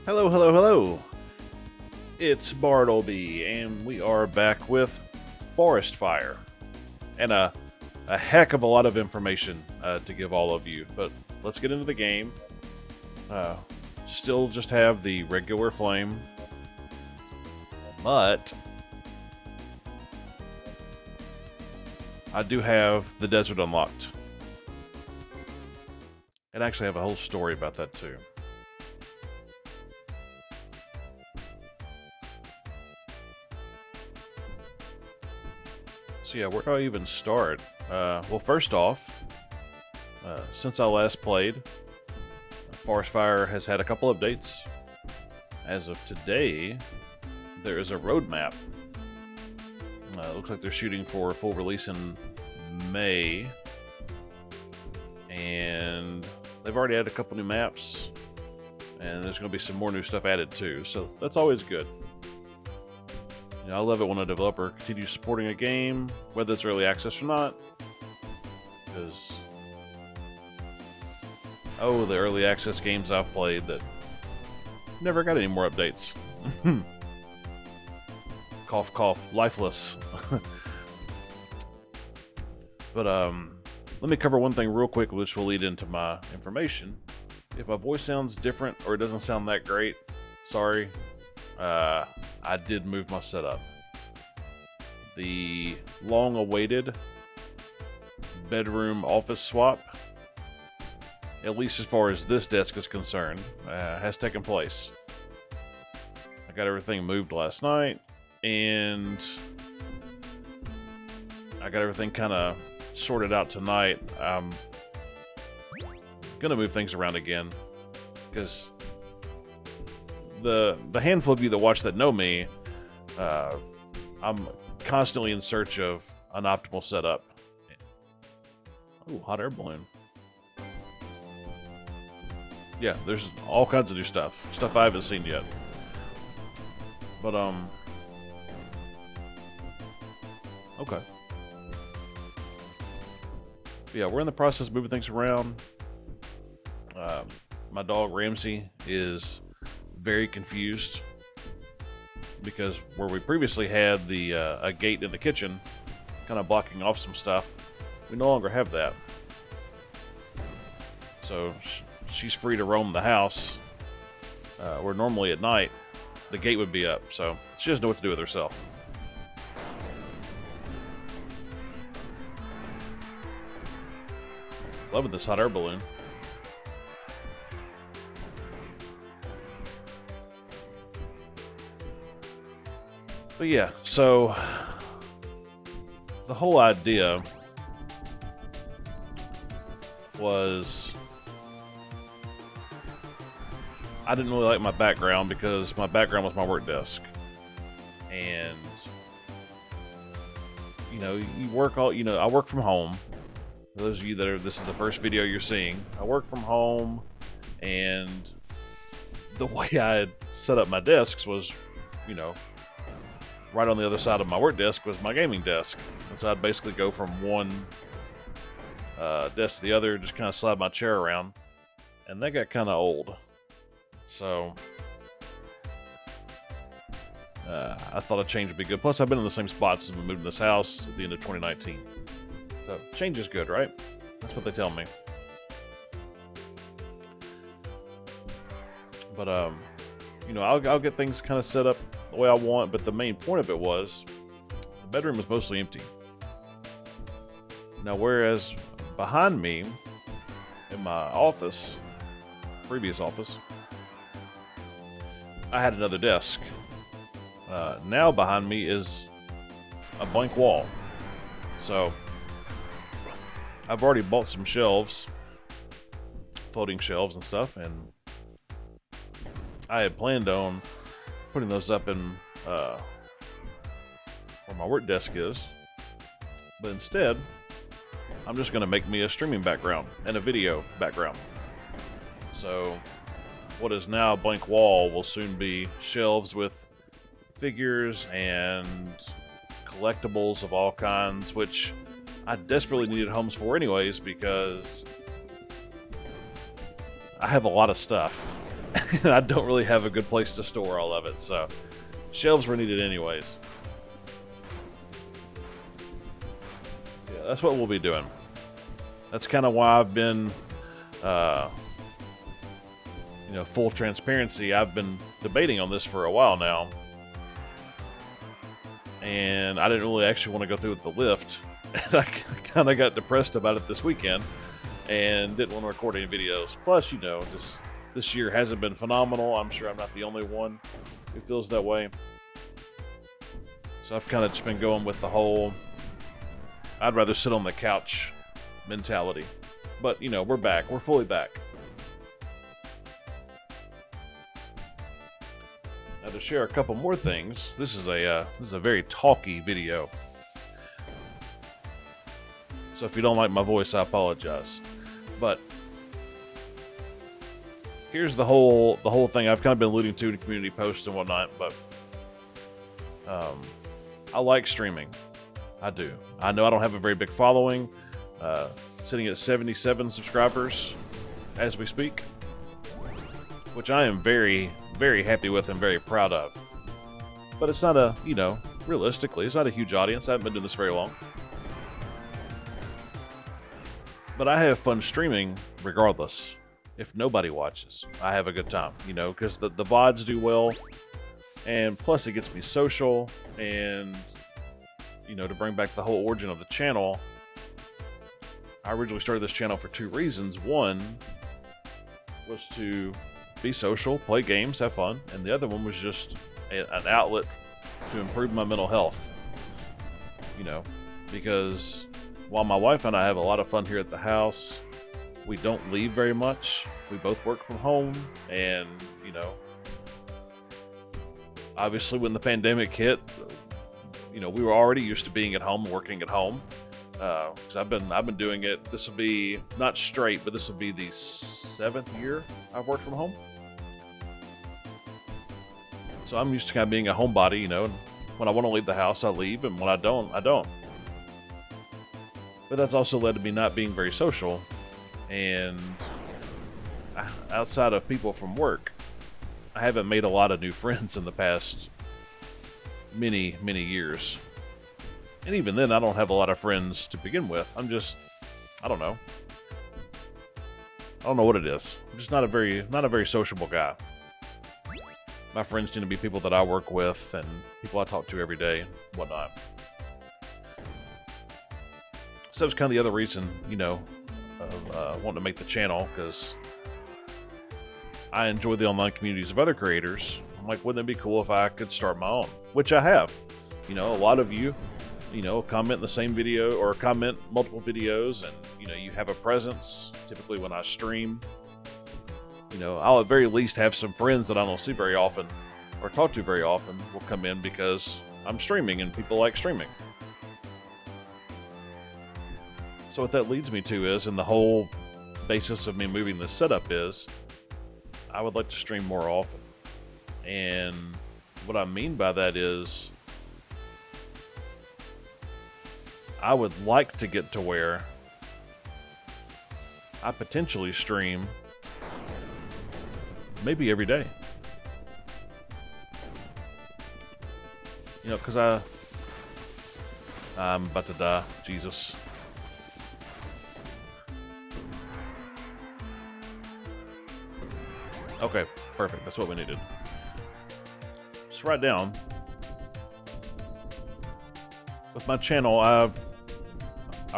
Hello, hello, hello. It's Bartleby, and we are back with Forest Fire, and a heck of a lot of information to give all of you. But let's get into the game. Uh, Still just have the regular flame, but I do have the desert unlocked, and I actually have a whole story about that too. So yeah, where do I even start? Well, first off, since I last played, Forest Fire has had a couple updates. As of today, there is a roadmap. Looks like they're shooting for a full release in May, and they've already added a couple new maps, and there's going to be some more new stuff added too. So that's always good. You know, I love it when a developer continues supporting a game, whether it's early access or not, because the early access games I've played that never got any more updates. Cough, cough, lifeless. But let me cover one thing real quick, which will lead into my information. If my voice sounds different or it doesn't sound that great, sorry. I did move my setup. The long-awaited bedroom office swap, at least as far as this desk is concerned, has taken place. I got everything moved last night, and I got everything kind of sorted out tonight. I'm gonna move things around again, because the handful of you that watch that know me, I'm constantly in search of an optimal setup. Oh, hot air balloon. Yeah, there's all kinds of new stuff I haven't seen yet. But okay. But yeah, we're in the process of moving things around. My dog Ramsey is very confused because where we previously had the a gate in the kitchen kind of blocking off some stuff, we no longer have that. So she's free to roam the house, where normally at night the gate would be up, so she doesn't know what to do with herself. Loving this hot air balloon. But yeah, so the whole idea was I didn't really like my background because my background was my work desk. And you know, I work from home. For those of you this is the first video you're seeing, I work from home, and the way I had set up my desks was, right on the other side of my work desk was my gaming desk. And so I'd basically go from one desk to the other, just kind of slide my chair around. And that got kind of old. So I thought a change would be good. Plus, I've been in the same spot since we moved in this house at the end of 2019. So change is good, right? That's what they tell me. But I'll get things kind of set up the way I want. But the main point of it was the bedroom was mostly empty. Now, whereas behind me in my office, previous office, I had another desk. Now behind me is a blank wall. So I've already bought some shelves, floating shelves and stuff, and I had planned on putting those up in where my work desk is. But instead, I'm just going to make me a streaming background and a video background. So what is now a blank wall will soon be shelves with figures and collectibles of all kinds, which I desperately needed homes for anyways, because I have a lot of stuff. and I don't really have a good place to store all of it, so shelves were needed anyways. Yeah, that's what we'll be doing. That's kind of why I've been, full transparency, I've been debating on this for a while now. And I didn't really actually want to go through with the lift. And I kind of got depressed about it this weekend and didn't want to record any videos. Plus, just this year hasn't been phenomenal. I'm sure I'm not the only one who feels that way. So I've kind of just been going with the whole, I'd rather sit on the couch mentality. But, we're back. We're fully back. Now to share a couple more things, this is a very talky video. So if you don't like my voice, I apologize. But here's the whole thing I've kind of been alluding to in community posts and whatnot. But I like streaming. I do. I know I don't have a very big following. Sitting at 77 subscribers as we speak, which I am very, very happy with and very proud of. But it's not realistically, it's not a huge audience. I haven't been doing this very long. But I have fun streaming regardless. If nobody watches, I have a good time, because the VODs do well. And plus it gets me social, and, to bring back the whole origin of the channel, I originally started this channel for two reasons. One was to be social, play games, have fun, and the other one was just an outlet to improve my mental health. Because while my wife and I have a lot of fun here at the house, we don't leave very much. We both work from home, and obviously when the pandemic hit, we were already used to being at home, working at home. Because I've been doing it. This will be not straight, but this will be the 7th year I've worked from home. So I'm used to kind of being a homebody, and when I want to leave the house, I leave, and when I don't, I don't. But that's also led to me not being very social, and outside of people from work, I haven't made a lot of new friends in the past many, many years. And even then, I don't have a lot of friends to begin with. I don't know. I don't know what it is. I'm just not a very sociable guy. My friends tend to be people that I work with and people I talk to every day and whatnot. So that's kind of the other reason, of wanting to make the channel, because I enjoy the online communities of other creators. I'm like, wouldn't it be cool if I could start my own? Which I have. A lot of you, comment in the same video or comment multiple videos, and, you have a presence. Typically when I stream, I'll at very least have some friends that I don't see very often or talk to very often will come in because I'm streaming and people like streaming. So what that leads me to is, and the whole basis of me moving this setup is, I would like to stream more often. And what I mean by that is, I would like to get to where I potentially stream maybe every day. Because I'm about to die. Jesus. Okay, perfect. That's what we needed. Just write down. With my channel, I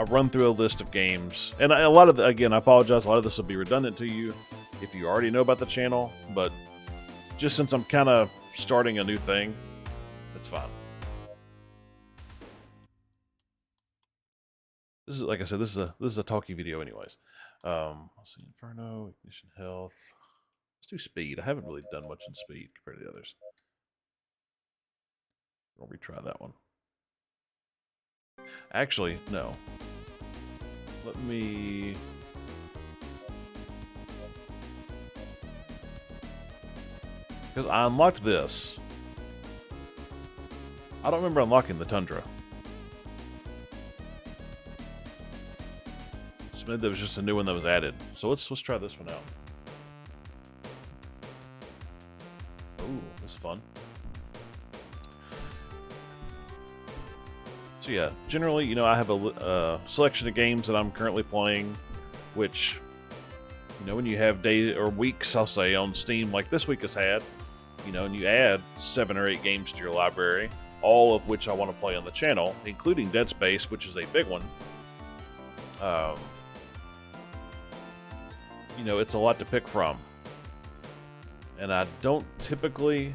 run through a list of games, and a lot of again, I apologize. A lot of this will be redundant to you if you already know about the channel, but just since I'm kind of starting a new thing, it's fine. This is, like I said, this is a talky video, anyways. Let's see, Inferno, Ignition, Health. Let's do Speed. I haven't really done much in Speed compared to the others. I'll retry that one. Actually, no. Let me... Because I unlocked this. I don't remember unlocking the Tundra. So maybe there was just a new one that was added. So let's try this one out. fun. So yeah, generally, I have a selection of games that I'm currently playing, which, when you have days or weeks, I'll say, on Steam, like this week has had, and you add 7 or 8 games to your library, all of which I want to play on the channel, including Dead Space, which is a big one. It's a lot to pick from. And I don't typically,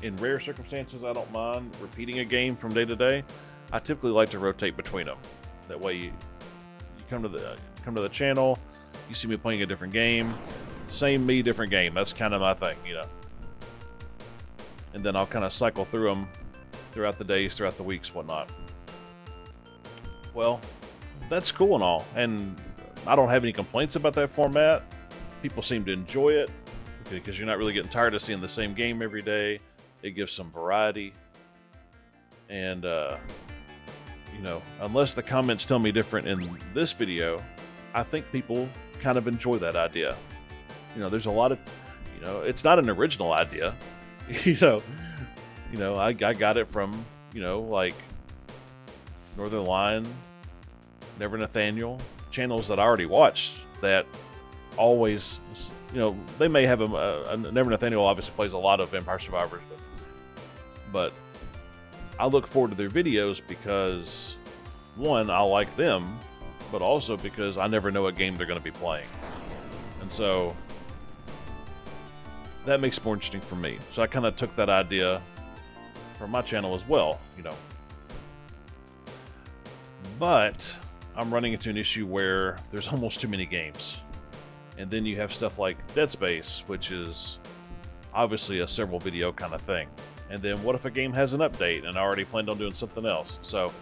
in rare circumstances, I don't mind repeating a game from day to day. I typically like to rotate between them. That way you come to the channel, you see me playing a different game, same me, different game. That's kind of my thing, And then I'll kind of cycle through them throughout the days, throughout the weeks, whatnot. Well, that's cool and all, and I don't have any complaints about that format. People seem to enjoy it because you're not really getting tired of seeing the same game every day. It gives some variety, and unless the comments tell me different in this video, I think people kind of enjoy that idea. There's a lot of, it's not an original idea. I got it from, like Northern Lion, Never Nathaniel, channels that I already watched that always, they may have a Never Nathaniel obviously plays a lot of Vampire Survivors, but I look forward to their videos because, one, I like them, but also because I never know what game they're going to be playing. And so that makes it more interesting for me. So I kind of took that idea for my channel as well, But I'm running into an issue where there's almost too many games. And then you have stuff like Dead Space, which is obviously a several video kind of thing. And then what if a game has an update and I already planned on doing something else? So,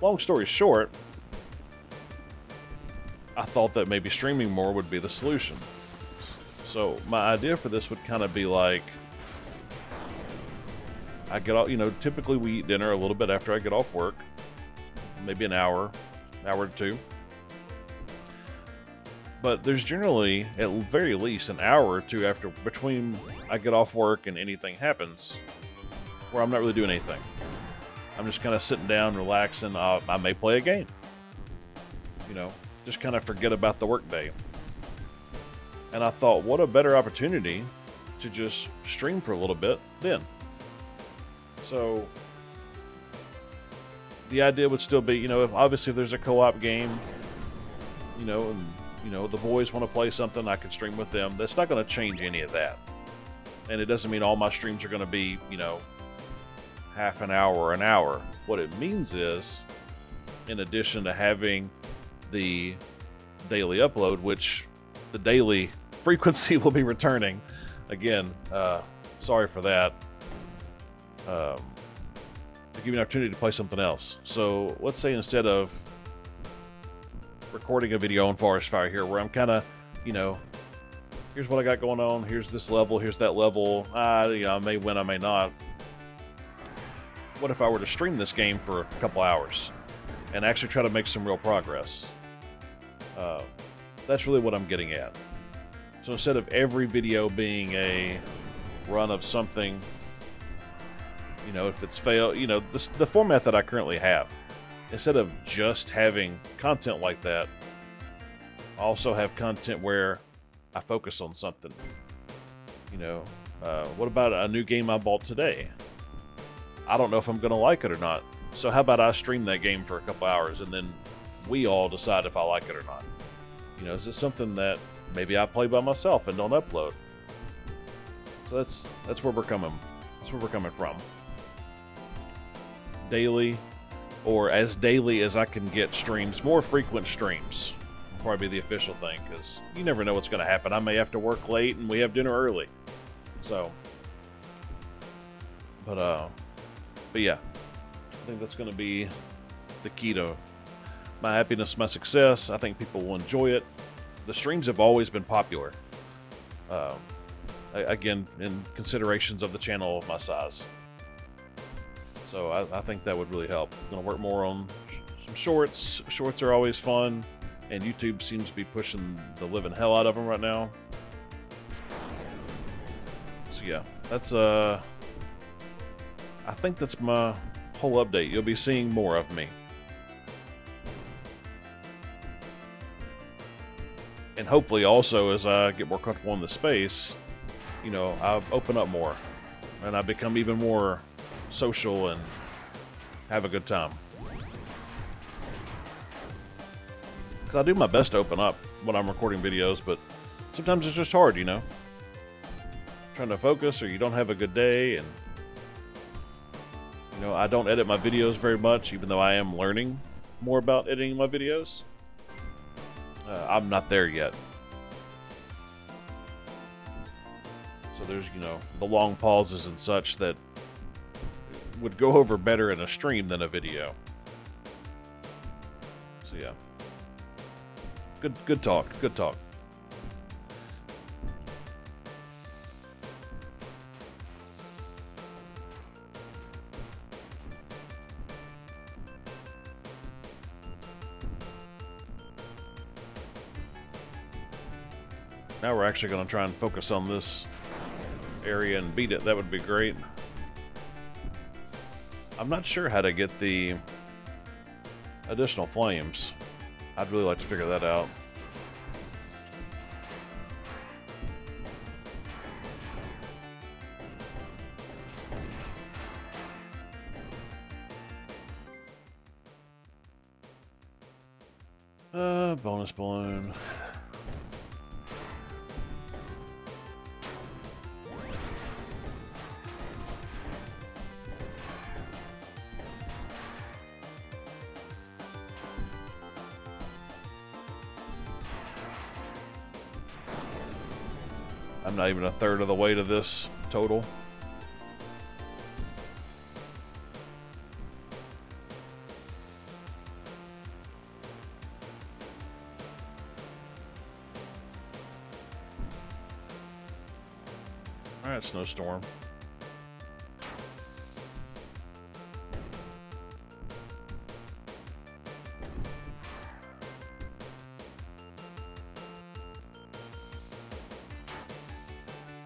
long story short, I thought that maybe streaming more would be the solution. So my idea for this would kind of be like, I get off, typically we eat dinner a little bit after I get off work, maybe an hour or two. But there's generally, at very least, an hour or two between I get off work and anything happens, where I'm not really doing anything. I'm just kind of sitting down, relaxing. I may play a game. Just kind of forget about the workday. And I thought, what a better opportunity to just stream for a little bit then. So the idea would still be, if there's a co-op game, and the boys want to play something, I could stream with them. That's not going to change any of that. And it doesn't mean all my streams are going to be, half an hour or an hour. What it means is, in addition to having the daily upload, which the daily frequency will be returning, again, sorry for that, to give you an opportunity to play something else. So let's say instead of recording a video on Forest Fire here, where I'm kind of, here's what I got going on, here's this level, here's that level, I may win, I may not. What if I were to stream this game for a couple hours and actually try to make some real progress? That's really what I'm getting at. So instead of every video being a run of something, if it's failed, the format that I currently have, instead of just having content like that, I also have content where I focus on something. What about a new game I bought today? I don't know if I'm going to like it or not. So how about I stream that game for a couple hours and then we all decide if I like it or not? Is this something that maybe I play by myself and don't upload? So that's where we're coming. That's where we're coming from. Daily, or as daily as I can get streams, more frequent streams will probably be the official thing, because you never know what's going to happen. I may have to work late and we have dinner early. So, but yeah, I think that's going to be the key to my happiness, my success. I think people will enjoy it. The streams have always been popular. Again, in considerations of the channel of my size. So I think that would really help. I'm going to work more on some shorts. Shorts are always fun, and YouTube seems to be pushing the living hell out of them right now. So yeah, that's I think that's my whole update. You'll be seeing more of me. And hopefully also as I get more comfortable in the space, you know, I open up more. And I become even more social and have a good time. Because I do my best to open up when I'm recording videos, but sometimes it's just hard, you know? Trying to focus, or you don't have a good day, and you know, I don't edit my videos very much, even though I am learning more about editing my videos. I'm not there yet. So there's, you know, the long pauses and such that would go over better in a stream than a video. So yeah. Good talk. Good talk. Now we're actually going to try and focus on this area and beat it. That would be great. I'm not sure how to get the additional flames. I'd really like to figure that out. Bonus balloon. I'm not even a third of the way to this total. Alright, snowstorm.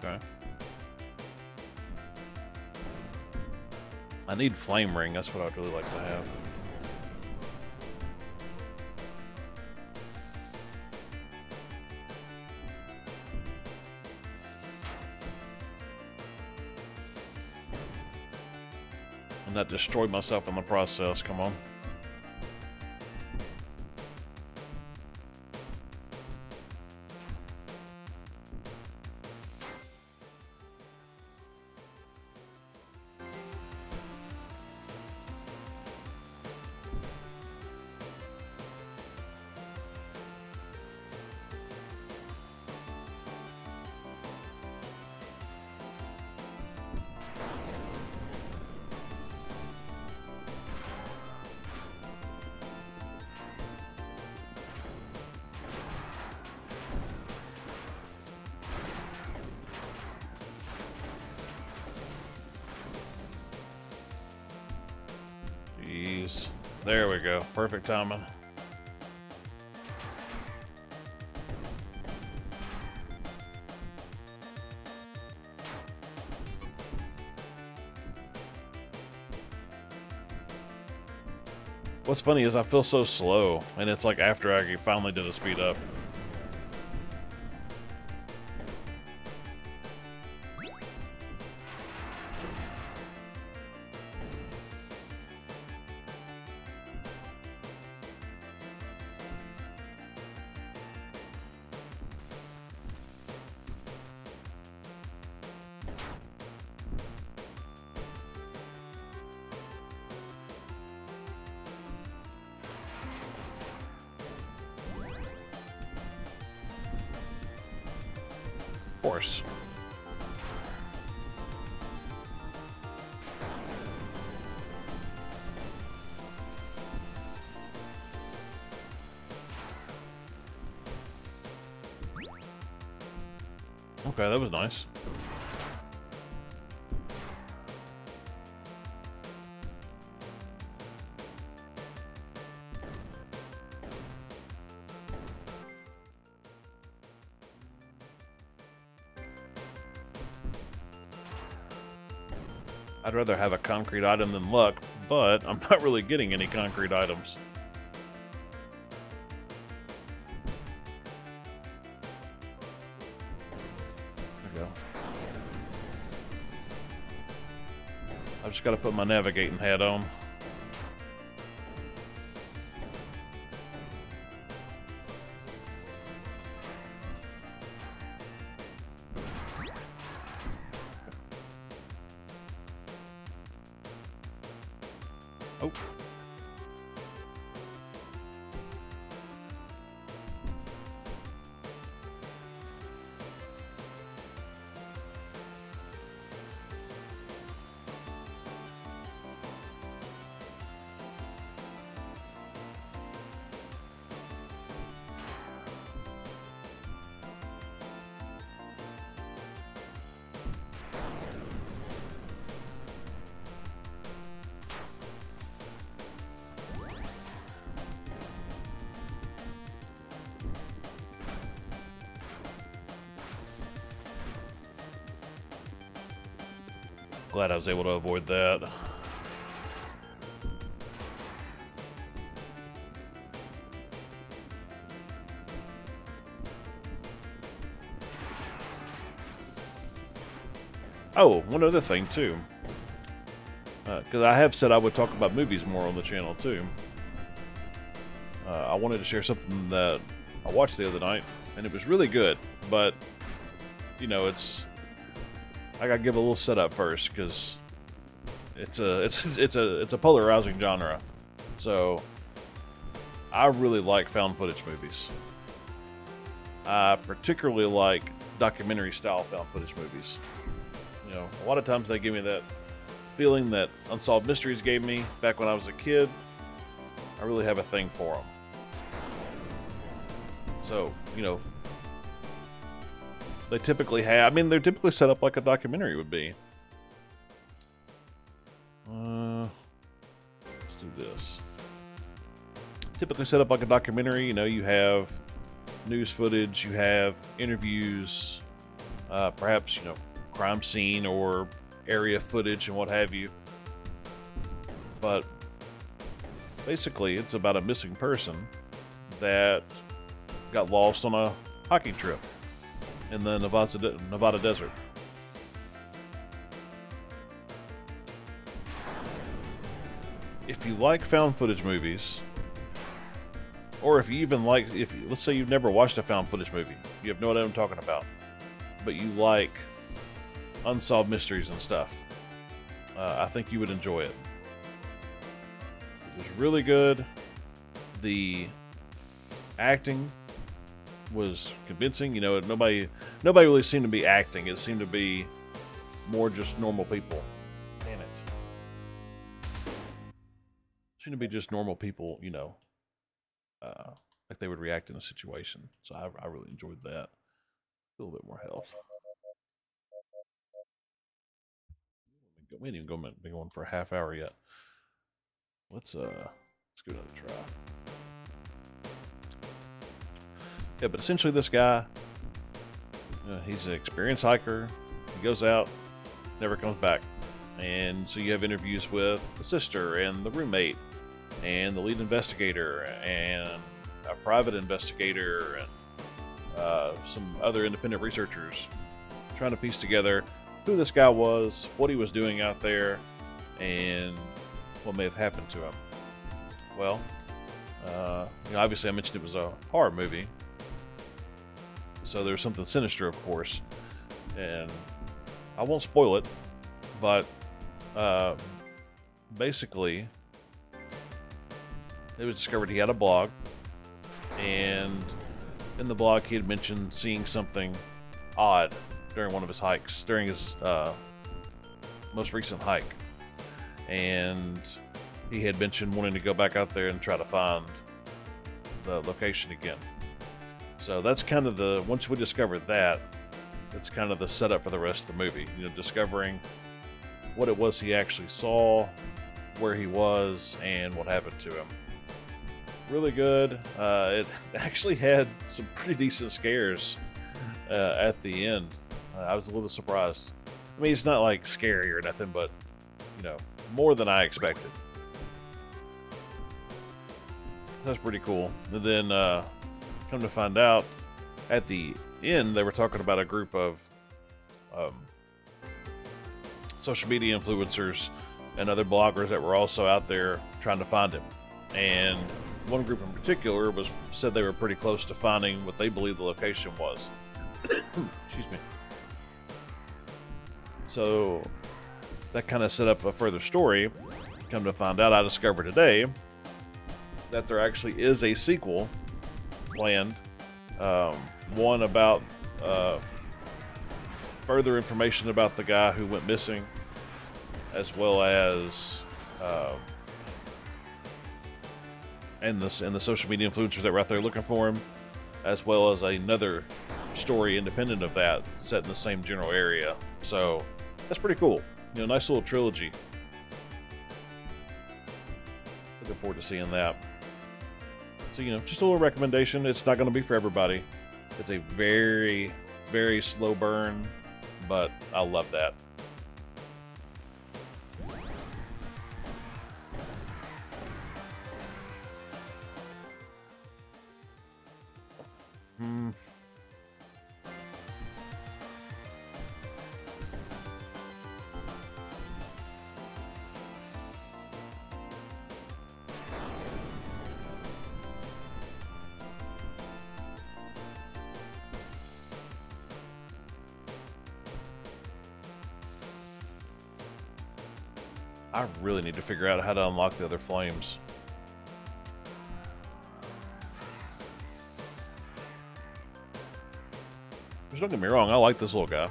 Okay. I need flame ring, that's what I'd really like to have. And not destroy myself in the process, come on. Jeez. There we go. Perfect timing. What's funny is I feel so slow, and it's like after I finally did a speed up. Of course. Okay, that was nice. I'd rather have a concrete item than luck, but I'm not really getting any concrete items. There we go. I've just got to put my navigating hat on. Oh. Glad I was able to avoid that. Oh, one other thing too. Because I have said I would talk about movies more on the channel too. I wanted to share something that I watched the other night, and it was really good. But you know, I gotta give a little setup first because it's a polarizing genre. So I really like found footage movies. I particularly like documentary style found footage movies. You know, a lot of times they give me that feeling that Unsolved Mysteries gave me back when I was a kid. I really have a thing for them. So, you know, they typically have, I mean, they're typically set up like a documentary would be. Let's do this. Typically set up like a documentary, you know, you have news footage, you have interviews, perhaps, you know, crime scene or area footage and what have you. But basically, it's about a missing person that got lost on a hiking trip in the Nevada desert. If you like found footage movies, or if you even like, let's say you've never watched a found footage movie, you have no idea what I'm talking about, but you like unsolved mysteries and stuff, I think you would enjoy it. It was really good. The acting was convincing. You know, nobody really seemed to be acting. It seemed to be more just normal people. Damn it. Seemed to be just normal people, you know, like they would react in a situation. So I really enjoyed that. A little bit more health. We ain't even been going for a half hour yet. Let's give it another try. Yeah, but essentially this guy, he's an experienced hiker. He goes out, never comes back. And so you have interviews with the sister and the roommate and the lead investigator and a private investigator and some other independent researchers trying to piece together who this guy was, what he was doing out there, and what may have happened to him. Well, you know, obviously I mentioned it was a horror movie, so there's something sinister, of course, and I won't spoil it, but basically it was discovered he had a blog, and in the blog he had mentioned seeing something odd during one of his hikes, during his most recent hike, and he had mentioned wanting to go back out there and try to find the location again. So that's kind of once we discovered that, that's kind of the setup for the rest of the movie. You know, discovering what it was he actually saw, where he was, and what happened to him. Really good. It actually had some pretty decent scares at the end. I was a little surprised. I mean, it's not like scary or nothing, but you know, more than I expected. That's pretty cool. And then, come to find out, at the end, they were talking about a group of social media influencers and other bloggers that were also out there trying to find him. And one group in particular said they were pretty close to finding what they believe the location was. Excuse me. So that kind of set up a further story. Come to find out, I discovered today that there actually is a sequel planned. One about further information about the guy who went missing, as well as and the social media influencers that were out there looking for him, as well as another story independent of that set in the same general area. So that's pretty cool. You know, nice little trilogy. Looking forward to seeing that. So, you know, just a little recommendation. It's not going to be for everybody. It's a very, very slow burn, but I love that. I really need to figure out how to unlock the other flames. Just don't get me wrong, I like this little guy.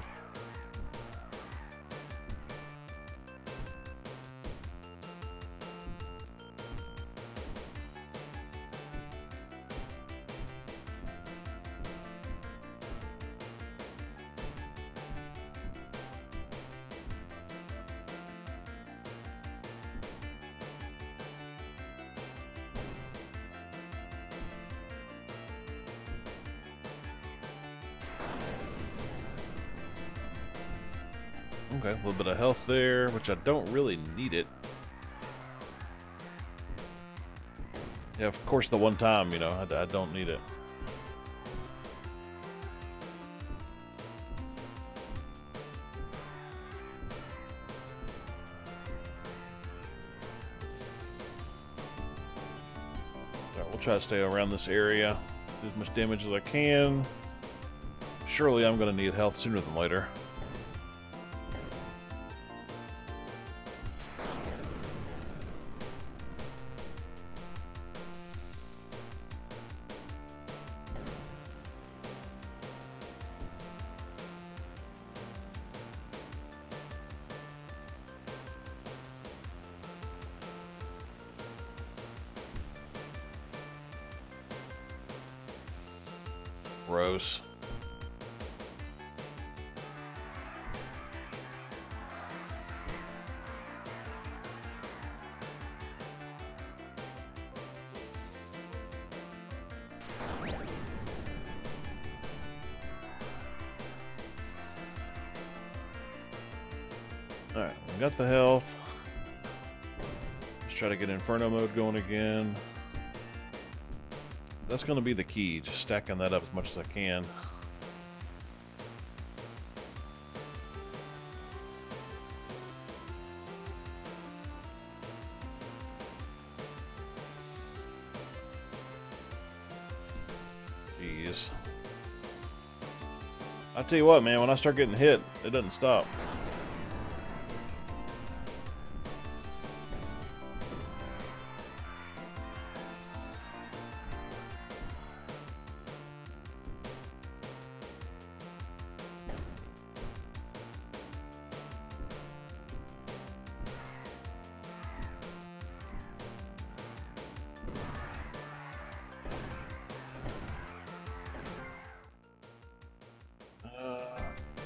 Okay, a little bit of health there, which I don't really need it. Yeah, of course, the one time, you know, I don't need it. Alright, we'll try to stay around this area, do as much damage as I can. Surely I'm going to need health sooner than later. Gross. Alright, we got the health. Let's try to get Inferno mode going again. That's going to be the key, just stacking that up as much as I can. Jeez. I tell you what, man, when I start getting hit, it doesn't stop.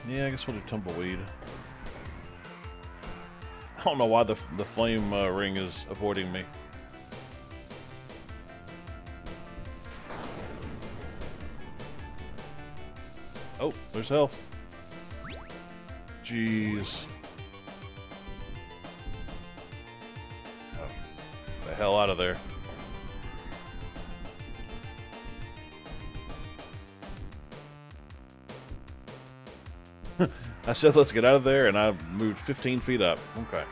Yeah, I guess we'll do tumbleweed. I don't know why the flame ring is avoiding me. Oh, there's health. Jeez. hell out of there. I said let's get out of there, and I moved 15 feet up. Okay.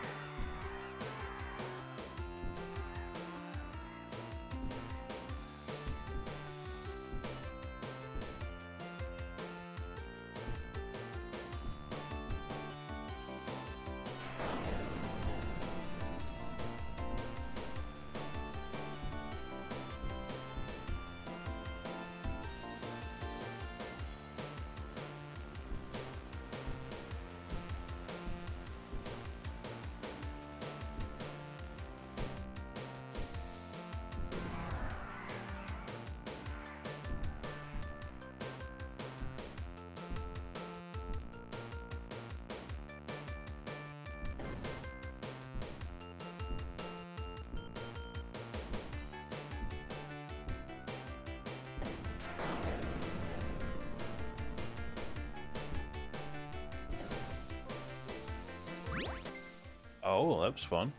Oh, that was fun.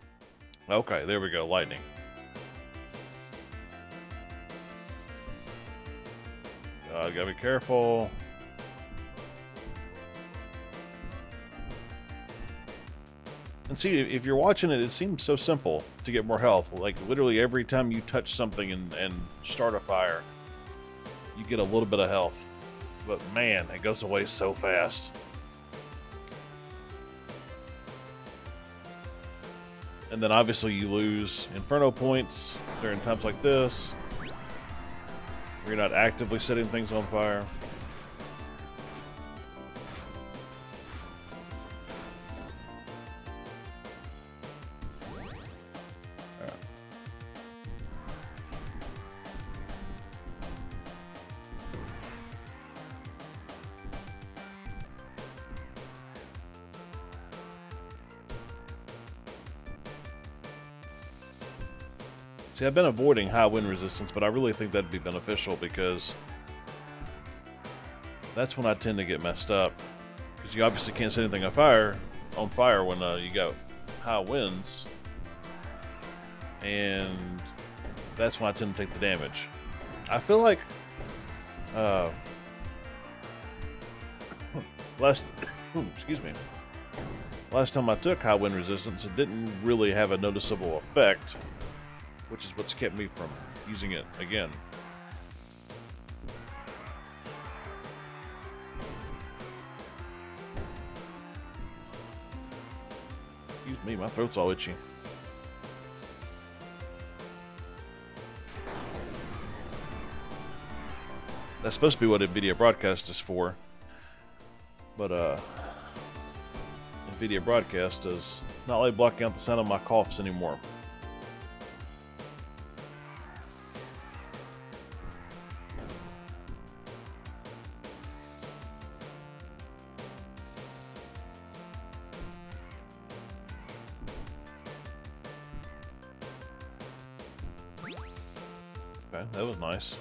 Okay, there we go. Lightning. Gotta be careful. And see, if you're watching it, it seems so simple to get more health. Like, literally every time you touch something and start a fire, you get a little bit of health. But man, it goes away so fast. And then obviously you lose Inferno points during times like this, where you're not actively setting things on fire. See, I've been avoiding high wind resistance, but I really think that'd be beneficial because that's when I tend to get messed up. Because you obviously can't set anything on fire when you got high winds, and that's when I tend to take the damage. I feel like last time I took high wind resistance, it didn't really have a noticeable effect, which is what's kept me from using it again. Excuse me, my throat's all itchy. That's supposed to be what NVIDIA Broadcast is for, but NVIDIA Broadcast does not let me block out the sound of my coughs anymore. Okay, that was nice.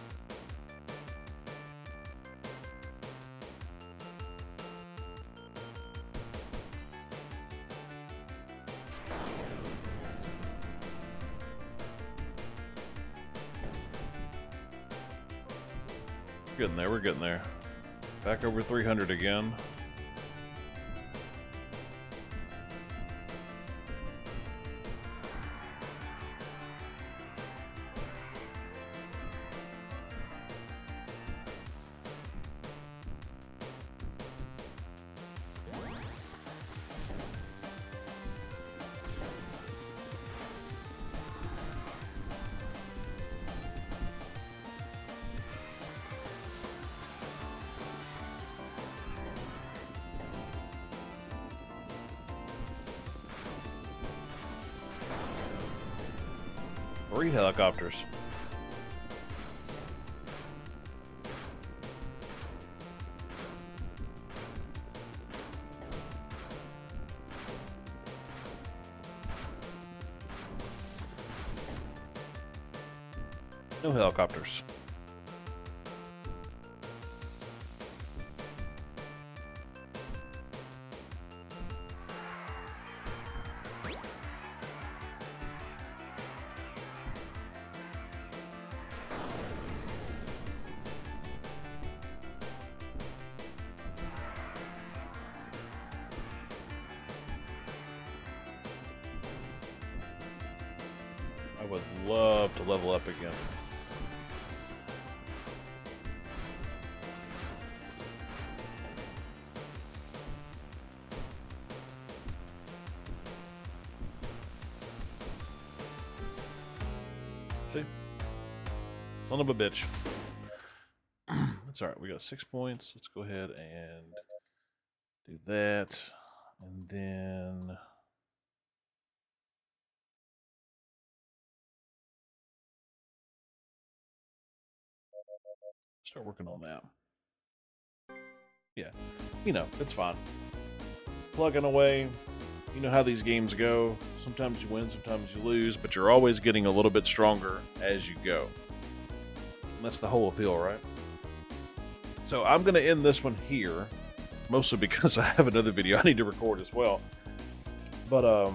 We're getting there. Back over 300 again. Three helicopters. No helicopters. I would love to level up again. See? Son of a bitch. That's alright, we got 6 points. Let's go ahead and do that. And then start working on that. Yeah, you know, it's fine. Plugging away. You know how these games go. Sometimes you win, sometimes you lose, but you're always getting a little bit stronger as you go. And that's the whole appeal, right? So I'm going to end this one here, mostly because I have another video I need to record as well. But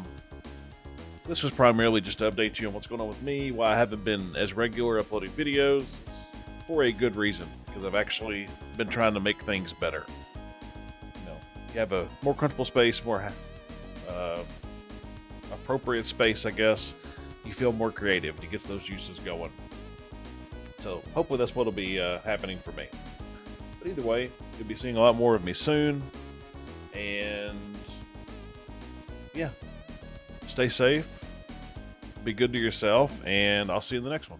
this was primarily just to update you on what's going on with me, why I haven't been as regular uploading videos. It's for a good reason, because I've actually been trying to make things better. You know, you have a more comfortable space, more appropriate space, I guess. You feel more creative and it gets those juices going. So hopefully that's what'll be happening for me. But either way, you'll be seeing a lot more of me soon. And yeah, stay safe, be good to yourself, and I'll see you in the next one.